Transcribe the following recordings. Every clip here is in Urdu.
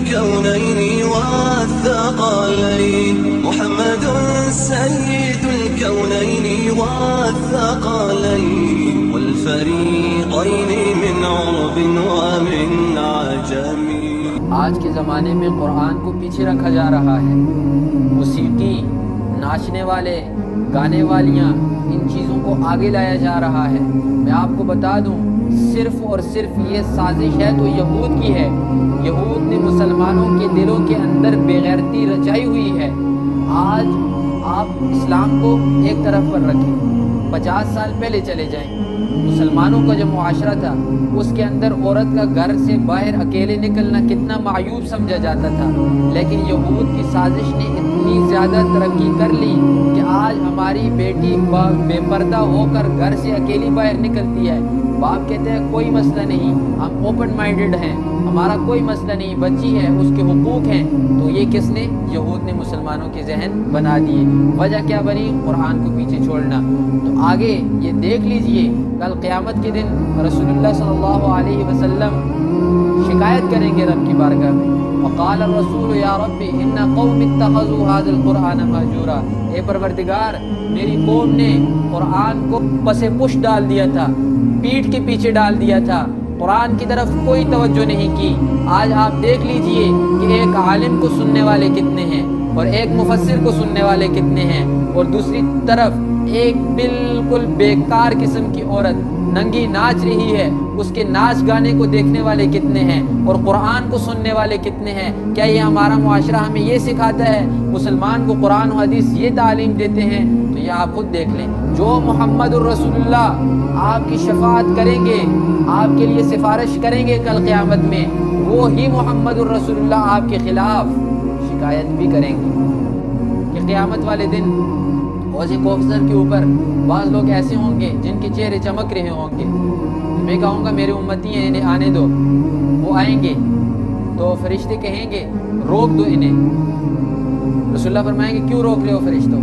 الكونين والثقلين محمد سيد الكونين والثقلين والفريقين من عرب ومن عجم. آج کے زمانے میں قرآن کو پیچھے رکھا جا رہا ہے. موسیقی، ناچنے والے، گانے والیاں، ان چیزوں کو آگے لایا جا رہا ہے. میں آپ کو بتا دوں صرف اور صرف یہ سازش ہے تو یہود کی ہے. یہود نے مسلمانوں کے دلوں کے اندر بے غیرتی رچائی ہوئی ہے. آج آپ اسلام کو ایک طرف پر رکھیں، 50 سال پہلے چلے جائیں. مسلمانوں کا جو معاشرہ تھا اس کے اندر عورت کا گھر سے باہر اکیلے نکلنا کتنا معیوب سمجھا جاتا تھا. لیکن یہود کی سازش نے اتنی زیادہ ترقی کر لی کہ آج ہماری بیٹی بے پردہ ہو کر گھر سے اکیلی باہر نکلتی ہے. باپ کہتے ہیں کوئی مسئلہ نہیں، ہم اوپن مائنڈڈ ہیں، ہمارا کوئی مسئلہ نہیں، بچی ہے، اس کے حقوق ہیں. تو یہ کس نے؟ یہود نے مسلمانوں کے ذہن بنا دیے. وجہ کیا بنی؟ قرآن کو پیچھے چھوڑنا. تو آگے یہ دیکھ لیجئے کل قیامت کے دن رسول اللہ صلی اللہ علیہ وسلم شکایت کریں گے رب کی بارگاہ میں. وقال الرسول یا رب ان قوم اتخذوا هذا القرآن مهجورا. اے پروردگار، میری قوم نے قرآن کو پس پش ڈال دیا تھا، پیٹھ کے پیچھے ڈال دیا تھا، قرآن کی طرف کوئی توجہ نہیں کی. آج آپ دیکھ لیجئے کہ ایک عالم کو سننے والے کتنے ہیں اور ایک مفسر کو سننے والے کتنے ہیں، اور دوسری طرف ایک بالکل بیکار قسم کی عورت ننگی ناچ رہی ہے، اس کے ناچ گانے کو دیکھنے والے کتنے ہیں اور قرآن کو سننے والے کتنے ہیں. کیا یہ ہمارا معاشرہ ہمیں یہ سکھاتا ہے؟ مسلمان کو قرآن و حدیث یہ تعلیم دیتے ہیں؟ تو یہ آپ خود دیکھ لیں. جو محمد الرسول اللہ آپ کی شفاعت کریں گے، آپ کے لیے سفارش کریں گے کل قیامت میں، وہ ہی محمد الرسول اللہ آپ کے خلاف شکایت بھی کریں گے کہ قیامت والے دن حوض کوثر کے اوپر بعض لوگ ایسے ہوں گے جن کے چہرے چمک رہے ہوں گے. میں کہوں گا میرے امتی ہیں، انہیں آنے دو. وہ آئیں گے تو فرشتے کہیں گے روک دو انہیں. رسول اللہ فرمائیں گے کیوں روک رہے ہو فرشتوں؟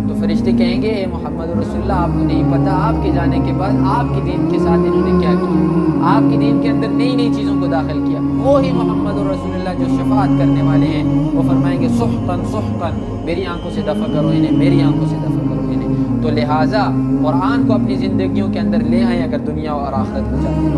تو فرشتے کہیں گے اے محمد رسول اللہ، آپ کو نہیں پتہ آپ کے جانے کے بعد آپ کے دین کے ساتھ انہوں نے کیا کیا، آپ کے دین کے اندر نئی نئی چیزوں کو داخل کیا. وہی محمد رسول اللہ جو شفاعت کرنے والے ہیں وہ فرمائیں گے سحقاً سحقاً، میری آنکھوں سے دفع کرو انہیں، میری آنکھوں سے دفع کرو انہیں. تو لہٰذا قرآن کو اپنی زندگیوں کے اندر لے آئیں اگر دنیا اور آخرت کو چاہتے ہیں.